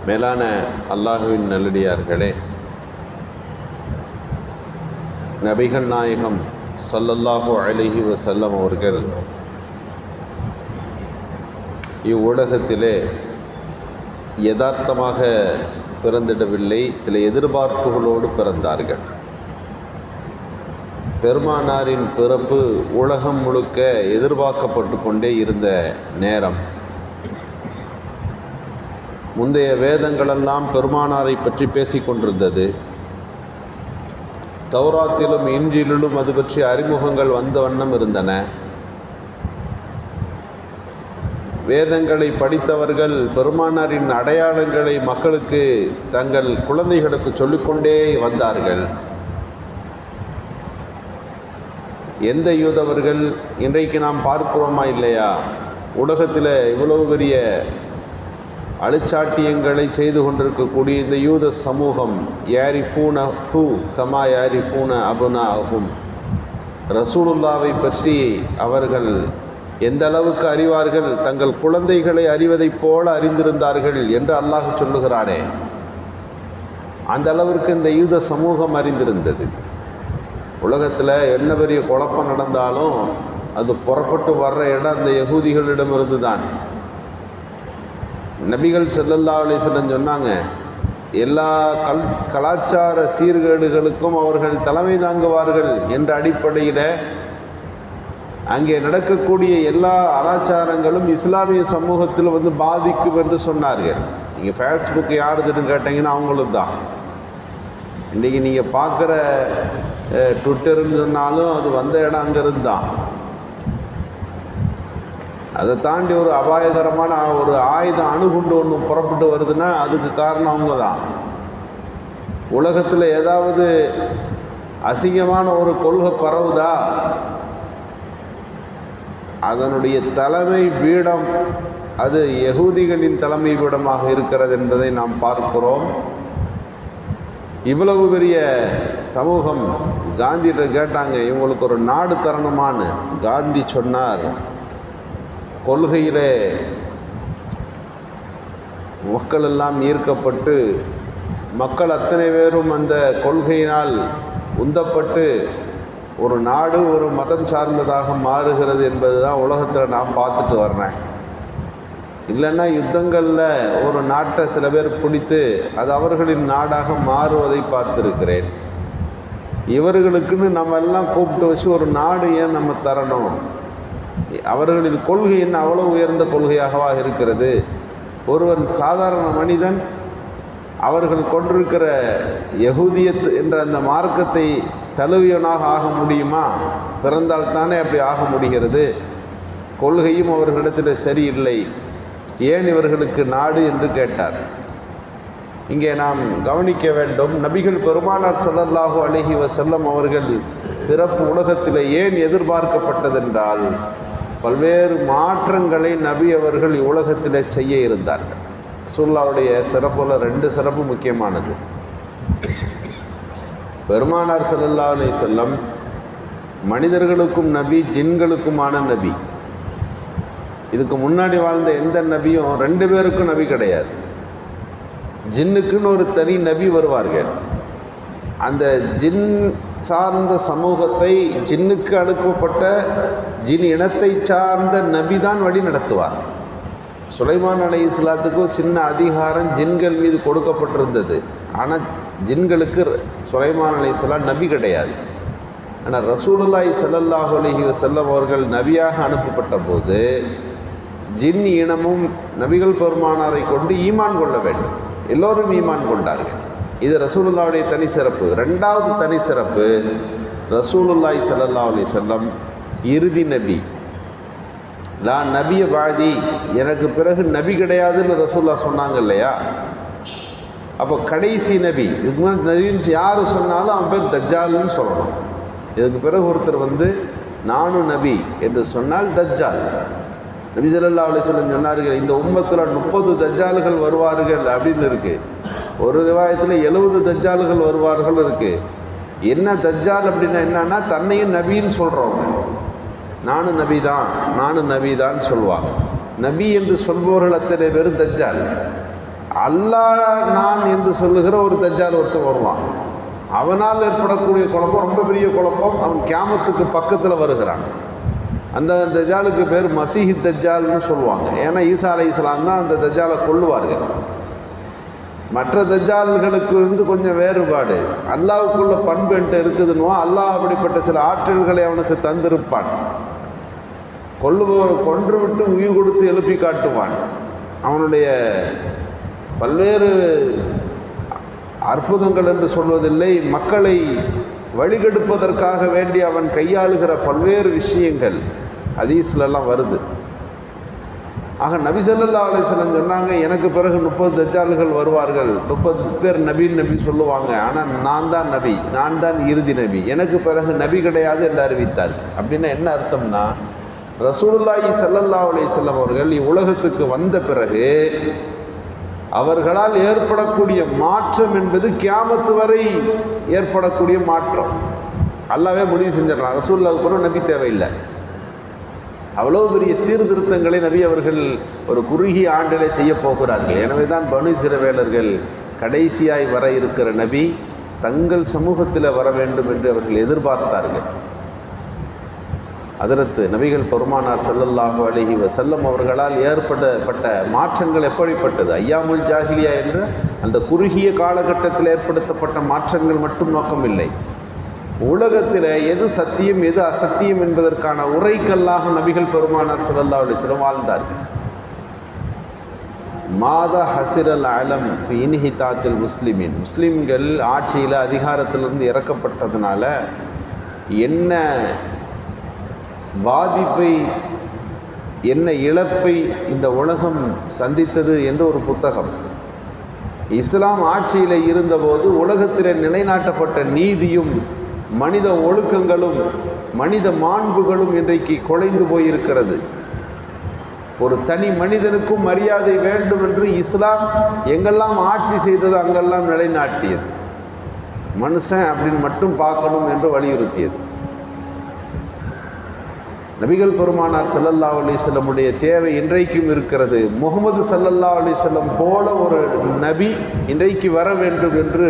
மேலான அல்லாஹுவின் நல்லடியார்களே, நபிகள் நாயகம் ஸல்லல்லாஹு அலைஹி வஸல்லம் அவர்கள் இவ்வுலகத்திலே யதார்த்தமாக பிறந்திடவில்லை, சில எதிர்பார்ப்புகளோடு பிறந்தார்கள். பெருமானாரின் பிறப்பு உலகம் முழுக்க எதிர்பார்க்கப்பட்டு கொண்டே இருந்த நேரம். முந்தைய வேதங்களெல்லாம் பெருமானாரை பற்றி பேசிக்கொண்டிருந்தது. தௌராத்திலும் இன்ஜீலிலும் அது பற்றி அறிமுகங்கள் வந்த வண்ணம் இருந்தன. வேதங்களை படித்தவர்கள் பெருமானாரின் அடையாளங்களை மக்களுக்கு தங்கள் குழந்தைகளுக்கு சொல்லிக்கொண்டே வந்தார்கள். எந்த யூதவர்கள் இன்றைக்கு நாம் பார்க்கிறோமா இல்லையா, உலகத்தில் இவ்வளவு பெரிய அழிச்சாட்டியங்களை செய்து கொண்டிருக்கக்கூடிய இந்த யூத சமூகம், யாரிஃபூன ஹூ கமா யாரிஃபூன அபுனா அஹும், ரசூலுல்லாவை பற்றி அவர்கள் எந்த அளவுக்கு அறிவார்கள், தங்கள் குழந்தைகளை அறிவதைப் போல அறிந்திருந்தார்கள் என்று அல்லாஹ் சொல்லுகிறானே, அந்த அளவிற்கு இந்த யூத சமூகம் அறிந்திருந்தது. உலகத்தில் என்ன பெரிய குழப்பம் நடந்தாலும் அது புறப்பட்டு வர்ற இடம் அந்த யகூதிகளிடமிருந்து தான். நபிகள் ஸல்லல்லாஹு அலைஹி வஸல்லம் சொன்னாங்க, எல்லா கலாச்சார சீர்கேடுகளுக்கும் அவர்கள் தலைமை தாங்குவார்கள் என்ற அடிப்படையில் அங்கே நடக்கக்கூடிய எல்லா அலாச்சாரங்களும் இஸ்லாமிய சமூகத்தில் பாதிக்கும் என்று சொன்னார்கள். நீங்கள் ஃபேஸ்புக் யாருதுன்னு கேட்டிங்கன்னா அவங்களுக்கு தான். இன்றைக்கி நீங்கள் பார்க்குற ட்விட்டர்னு சொன்னாலும் அது வந்த இடம் அங்கேருந்து தான். அதை தாண்டி ஒரு அபாயகரமான ஒரு ஆயுதம் அணுகுண்டு ஒன்று புறப்பட்டு வருதுன்னா அதுக்கு காரணம் அவங்க தான். உலகத்தில் ஏதாவது அசிங்கமான ஒரு கொள்கை பரவுதா, அதனுடைய தலைமை பீடம் அது யகூதிகளின் தலைமை பீடமாக இருக்கிறது என்பதை நாம் பார்க்கிறோம். இவ்வளவு பெரிய சமூகம் காந்திகிட்ட கேட்டாங்க, இவங்களுக்கு ஒரு நாடு தரணுமான்னு. காந்தி சொன்னார், கொள்கையிலே மக்கள் எல்லாம் ஈர்க்கப்பட்டு மக்கள் அத்தனை பேரும் அந்த கொள்கையினால் உந்தப்பட்டு ஒரு நாடு ஒரு மதம் சார்ந்ததாக மாறுகிறது என்பது தான் உலகத்தில் நான் பார்த்துட்டு வர்றேன். இல்லைன்னா யுத்தங்களில் ஒரு நாட்டை சில பேர் பிடித்து அது அவர்களின் நாடாக மாறுவதை பார்த்துருக்கிறேன். இவர்களுக்குன்னு நம்ம எல்லாம் கூப்பிட்டு வச்சு ஒரு நாடு ஏன் நம்ம தரணும்? அவர்களின் கொள்கை என்ன அவ்வளோ உயர்ந்த கொள்கையாகவா இருக்கிறது? ஒருவன் சாதாரண மனிதன் அவர்கள் கொண்டிருக்கிற யகூதியத் என்ற அந்த மார்க்கத்தை தழுவியவனாக ஆக முடியுமா? பிறந்தால் தானே அப்படி ஆக முடிகிறது. கொள்கையும் அவர்களிடத்தில் சரியில்லை, ஏன் இவர்களுக்கு நாடு என்று கேட்டார். இங்கே நாம் கவனிக்க வேண்டும், நபிகள் பெருமானார் ஸல்லல்லாஹு அலைஹி வஸல்லம் அவர்கள் பிறப்பு உலகத்தில் ஏன் எதிர்பார்க்கப்பட்டதென்றால், பல்வேறு மாற்றங்களை நபி அவர்கள் உலகத்தில் செய்ய இருந்தார்கள். ரசூலுல்லாஹ்வுடைய சிறப்புல 2 சிறப்பு முக்கியமானது. பெருமானார் ஸல்லல்லாஹு அலைஹி வஸல்லம் மனிதர்களுக்கும் நபி, ஜின்களுக்குமான நபி. இதுக்கு முன்னாடி வாழ்ந்த எந்த நபியும் 2 பேருக்கும் நபி கிடையாது. ஜின்னுக்குன்னு ஒரு தனி நபி வருவார்கள். அந்த ஜின் சார்ந்த சமூகத்தை, ஜின்னுக்கு அனுப்பப்பட்ட ஜின் இனத்தை சார்ந்த நபி தான் வழி நடத்துவார். சுலைமான் அலைஹிஸ்ஸலாத்துக்கு சின்ன அதிகாரம் ஜின்கள் மீது கொடுக்கப்பட்டிருந்தது. ஆனால் ஜின்களுக்கு சுலைமான் அலைஹிஸ்ஸலாம் நபி கிடையாது. ஆனால் ரசூலுல்லாஹி ஸல்லல்லாஹு அலைஹி வஸல்லம் அவர்கள் நபியாக அனுப்பப்பட்ட போது ஜின் இனமும் நபிகள் பெருமானாரை கொண்டு ஈமான் கொள்ள வேண்டும். எல்லோரும் ஈமான் கொண்டார்கள். இது ரசூலுல்லாஹ்வுடைய தனி சிறப்பு. 2வது தனி சிறப்பு, ரசூலுல்லாஹி ஸல்லல்லாஹு அலைஹி வஸல்லம் இறுதி நபி. லா நபிய பாதி, எனக்கு பிறகு நபி கிடையாதுன்னு ரசூலுல்லாஹ் சொன்னாங்க இல்லையா? அப்போ கடைசி நபி. இதுக்கு மேலே நபின்னு யார் சொன்னாலும் அவன் பேர் தஜ்ஜால்னு சொல்லணும். இதுக்கு பிறகு ஒருத்தர் நானும் நபி என்று சொன்னால் தஜ்ஜால். நபி ஸல்லல்லாஹு அலைஹி வஸல்லம் சொன்னார்கள், இந்த உம்மத்தில் 30 தஜ்ஜால்கள் வருவார்கள் அப்படின்னு இருக்குது. ஒரு ரிவாயத்தில் 70 தஜ்ஜால்கள் வருவார்கள் இருக்குது. என்ன தஜ்ஜால் அப்படின்னா என்னன்னா, தன்னையும் நபின்னு சொல்கிறவங்க. நானும் நபி தான் சொல்லுவாங்க. நபி என்று சொல்பவர்கள் அத்தனை பேரும் தஜ்ஜால். அல்லாஹ் நான் என்று சொல்லுகிற ஒரு தஜ்ஜால் ஒருத்தன் வருவான். அவனால் ஏற்படக்கூடிய குழப்பம் ரொம்ப பெரிய குழப்பம். அவன் கியாமத்துக்கு பக்கத்தில் வருகிறான். அந்த தஜ்ஜாலுக்கு பேர் மசீஹி தஜ்ஜால்னு சொல்லுவாங்க. ஏன்னா ஈசா அலைஹிஸ்ஸலாம் தான் அந்த தஜ்ஜாலை கொல்லுவார்கள். மற்ற தஜ்ஜால்களுக்கு இருந்து கொஞ்சம் வேறுபாடு. அல்லாஹ்வுக்குள்ள பண்பு என்கிட்ட இருக்குதுன்னு அல்லாஹ் அப்படிப்பட்ட சில ஆற்றல்களை அவனுக்கு தந்திருப்பான். கொன்று விட்டு உயிர் கொடுத்து எழுப்பி காட்டுவான். அவனுடைய பல்வேறு அற்புதங்கள் என்று சொல்வதில்லை, மக்களை வழிகெடுப்பதற்காக வேண்டி அவன் கையாளுகிற பல்வேறு விஷயங்கள் ஹதீஸ்லெல்லாம் வருது. ஆக நபி ஸல்லல்லாஹு அலைஹி வஸல்லம் சொன்னாங்க, எனக்கு பிறகு 30 தஜ்ஜால்கள் வருவார்கள், 30 பேர் நபி சொல்லுவாங்க, ஆனால் நான் தான் நபி, நான் தான் இறுதி நபி, எனக்கு பிறகு நபி கிடையாது என்று அறிவித்தார். அப்படின்னா என்ன அர்த்தம்னா, ரசூலுல்லாஹி ஸல்லல்லாஹு அலைஹி வஸல்லம் அவர்கள் இவ்வுலகத்துக்கு வந்த பிறகு அவர்களால் ஏற்படக்கூடிய மாற்றம் என்பது கியாமத்து வரை ஏற்படக்கூடிய மாற்றம். அல்லாஹ்வே முடிவு செஞ்சிடறான், ரசூலுல்லாஹ்வுக்கு பிறகு நபி தேவையில்லை. அவ்வளோ பெரிய சீர்திருத்தங்களை நபி அவர்கள் ஒரு குறுகிய ஆண்டிலே செய்ய போகிறார்கள். எனவே தான் பனு இஸ்ரவேலர்கள் கடைசியாய் வர இருக்கிற நபி தங்கள் சமூகத்தில் வர வேண்டும் என்று அவர்கள் எதிர்பார்த்தார்கள். ஹதரத் நபிகள் பெருமானார் ஸல்லல்லாஹு அலைஹி வஸல்லம் அவர்களால் ஏற்பட்ட மாற்றங்கள் எப்படிப்பட்டது? ஐயாமுல் ஜாஹிலியா என்ற அந்த குறுகிய காலகட்டத்தில் ஏற்படுத்தப்பட்ட மாற்றங்கள் மட்டும் நோக்கமில்லை. உலகத்தில் எது சத்தியம் எது அசத்தியம் என்பதற்கான உரைக்கல்லாக நபிகள் பெருமானார் ஸல்லல்லாஹு அலைஹி வஸல்லம் வாழ்ந்தார்கள். மாதா ஹசிரல் அலம் ஃபி இன்ஹிதாத்தில் முஸ்லிமின், முஸ்லீம்கள் ஆட்சியில் அதிகாரத்திலிருந்து இறக்கப்பட்டதுனால என்ன பாதிப்பை என்ன இழப்பை இந்த உலகம் சந்தித்தது என்று ஒரு புத்தகம். இஸ்லாம் ஆட்சியில் இருந்தபோது உலகத்தில் நிலைநாட்டப்பட்ட நீதியும் மனித ஒழுக்கங்களும் மனித மாண்புகளும் இன்றைக்கு குலைந்து போயிருக்கிறது. ஒரு தனி மனிதனுக்கும் மரியாதை வேண்டும் என்று இஸ்லாம் எங்கெல்லாம் ஆட்சி செய்தது அங்கெல்லாம் நிலைநாட்டியது. மனுஷன் அப்படின்னு மட்டும் பார்க்கணும் என்று வலியுறுத்தியது. நபிகள் பெருமானார் ஸல்லல்லாஹு அலைஹி வஸல்லமுடைய தேவை இன்றைக்கும் இருக்கிறது. முஹம்மது ஸல்லல்லாஹு அலைஹி வஸல்லம் போல ஒரு நபி இன்றைக்கு வர வேண்டும் என்று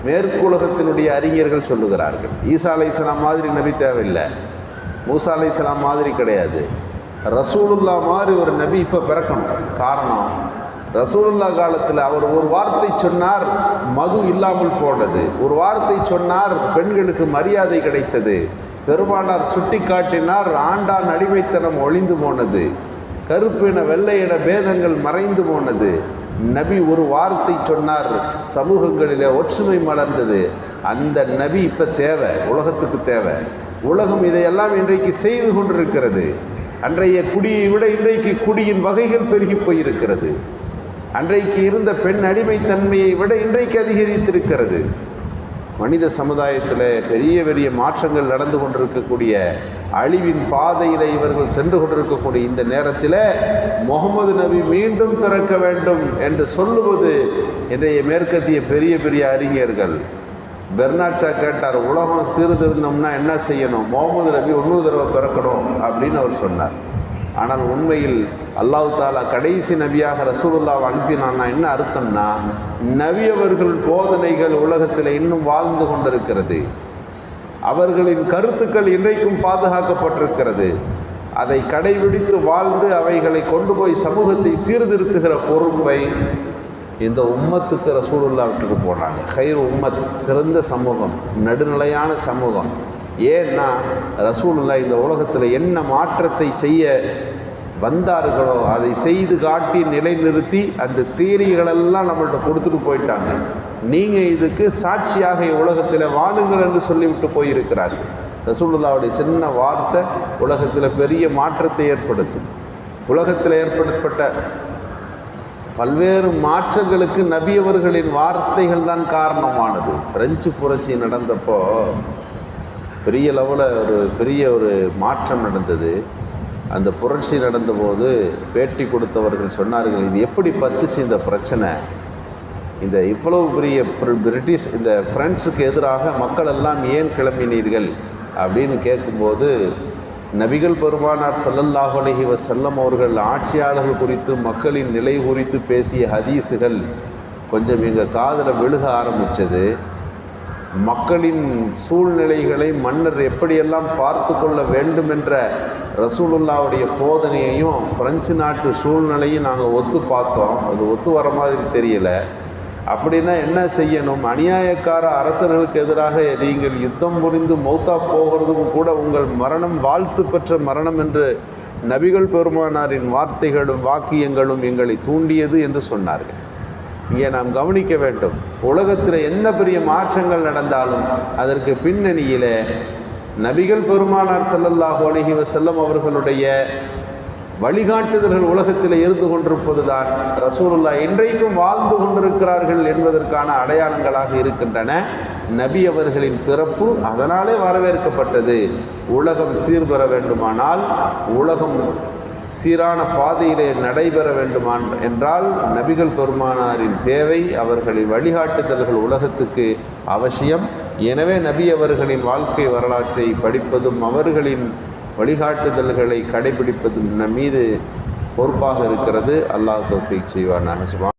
மேற்குலகத்தினுடைய அறிஞர்கள் சொல்லுகிறார்கள். ஈசா அலைஹிஸ்ஸலாம் மாதிரி நபி தேவையில்லை, மூசா அலைஹிஸ்ஸலாம் மாதிரி கிடையாது, ரசூலுல்லாஹ் மாதிரி ஒரு நபி இப்போ பிறக்கணும். காரணம், ரசூலுல்லாஹ் காலத்தில் அவர் ஒரு வார்த்தை சொன்னார், மது இல்லாமல் போனது. ஒரு வார்த்தை சொன்னார், பெண்களுக்கு மரியாதை கிடைத்தது. பெருமானார் சுட்டி காட்டினார், ஆண்டான் அடிமைத்தனம் ஒளிந்து போனது. கருப்பின வெள்ளையின பேதங்கள் மறைந்து போனது. நபி ஒரு வார்த்தை சொன்னார், சமூகங்களிலே ஒற்றுமை மலர்ந்தது. அந்த நபி இப்போ தேவை, உலகத்துக்கு தேவை. உலகம் இதையெல்லாம் இன்றைக்கு செய்து கொண்டிருக்கிறது. அன்றைய குடியை விட இன்றைக்கு குடியின் வகைகள் பெருகி போயிருக்கிறது. அன்றைக்கு இருந்த பெண் அடிமைத்தன்மையை விட இன்றைக்கு அதிகரித்திருக்கிறது. மனித சமுதாயத்தில் பெரிய பெரிய மாற்றங்கள் நடந்து கொண்டிருக்கக்கூடிய அழிவின் பாதையில் இவர்கள் சென்று கொண்டிருக்கக்கூடிய இந்த நேரத்தில் முகமது நபி மீண்டும் பிறக்க வேண்டும் என்று சொல்லுவது இன்றைய மேற்கத்திய பெரிய பெரிய அறிஞர்கள். பெர்னாட் ஷா கேட்டார், உலகம் சீர்திருந்தோம்னா என்ன செய்யணும்? முகமது நபி இன்னொரு தடவை பிறக்கணும் அப்படின்னு அவர் சொன்னார். ஆனால் உண்மையில் அல்லாஹ் தாலா கடைசி நபியாக ரசூலுல்லாஹ் அனுப்பினான்னா என்ன அர்த்தம்னா, நபி அவர்கள் போதனைகள் உலகத்தில் இன்னும் வாழ்ந்து கொண்டிருக்கிறது. அவர்களின் கருத்துக்கள் இன்றைக்கும் பாதுகாக்கப்பட்டிருக்கிறது. அதை கடைபிடித்து வாழ்ந்து அவைகளை கொண்டு போய் சமூகத்தை சீர்திருத்துகிற பொறுப்பை இந்த உம்மத்துக்கு ரசூலுல்லாஹ் விட்டுட்டு போனாங்க. ஹைர் உம்மத், சிறந்த சமூகம், நடுநிலையான சமூகம். ஏன்னா ரசூலுல்லாஹ் இந்த உலகத்தில் என்ன மாற்றத்தை செய்ய வந்தார்களோ அதை செய்து காட்டி நிலைநிறுத்தி அந்த தீரிகளெல்லாம் நம்மள்கிட்ட கொடுத்துட்டு போயிட்டாங்க. நீங்கள் இதுக்கு சாட்சியாக உலகத்தில் வாழுங்கள் என்று சொல்லிவிட்டு போயிருக்கிறார்கள். ரசூலுல்லாஹ்வுடைய சின்ன வார்த்தை உலகத்தில் பெரிய மாற்றத்தை ஏற்படுத்தும். உலகத்தில் ஏற்படுத்தப்பட்ட பல்வேறு மாற்றங்களுக்கு நபி அவர்களின் வார்த்தைகள் தான் காரணமானது. பிரெஞ்சு புரட்சி நடந்தப்போ பெரிய லெவலில் பெரிய ஒரு மாற்றம் நடந்தது. அந்த புரட்சி நடந்தபோது பேட்டி கொடுத்தவர்கள் சொன்னார்கள், இது எப்படி பத்துச்சு இந்த பிரச்சனை? இந்த இவ்வளவு பெரிய பிரிட்டிஷ் இந்த பிரெஞ்சுக்கு எதிராக மக்கள் எல்லாம் ஏன் கிளம்பினீர்கள் அப்படின்னு கேட்கும்போது நபிகள் பெருமானார் ஸல்லல்லாஹு அலைஹி வஸல்லம் அவர்கள் ஆட்சியாளர்கள் குறித்து மக்களின் நிலை குறித்து பேசிய ஹதீஸுகள் கொஞ்சம் எங்கள் காதில் விழுக ஆரம்பித்தது. மக்களின் சூழ்நிலைகளை மன்னர் எப்படியெல்லாம் பார்த்து கொள்ள வேண்டும் என்ற ரசூலுல்லாவுடைய போதனையையும் பிரெஞ்சு நாட்டு சூழ்நிலையும் நாங்கள் ஒத்து பார்த்தோம். அது ஒத்து வர மாதிரி தெரியல. அப்படின்னா என்ன செய்யணும்? அநியாயக்கார அரசர்களுக்கு எதிராக நீங்கள் யுத்தம் புரிந்து மௌத்தா போகிறதும் கூட உங்கள் மரணம் வாழ்த்து பெற்ற மரணம் என்று நபிகள் பெருமானாரின் வார்த்தைகளும் வாக்கியங்களும் எங்களை தூண்டியது என்று சொன்னார்கள். இங்கே நாம் கவனிக்க வேண்டும், உலகத்தில் எந்த பெரிய மாற்றங்கள் நடந்தாலும் அதற்கு பின்னணியில் நபிகள் பெருமானார் ஸல்லல்லாஹு அலைஹி வஸல்லம் அவர்களுடைய வழிகாட்டுதல்கள் உலகத்தில் இருந்து கொண்டிருப்பது தான் ரசூலுல்லாஹ் இன்றைக்கும் வாழ்ந்து கொண்டிருக்கிறார்கள் என்பதற்கான அடையாளங்களாக இருக்கின்றன. நபி அவர்களின் பிறப்பு அதனாலே வரவேற்கப்பட்டது. உலகம் சீர்பெற வேண்டுமானால், உலகம் சீரான பாதையிலே நடைபெற வேண்டுமா என்றால் நபிகள் பெருமானாரின் தேவை, அவர்களின் வழிகாட்டுதல்கள் உலகத்துக்கு அவசியம். எனவே நபி அவர்களின் வாழ்க்கை வரலாற்றை படிப்பதும் அவர்களின் வழிகாட்டுதல்களை கடைபிடிப்பதும் நம் மீது பொறுப்பாக இருக்கிறது. அல்லாஹ் தௌஃபீக் செய்வானாக.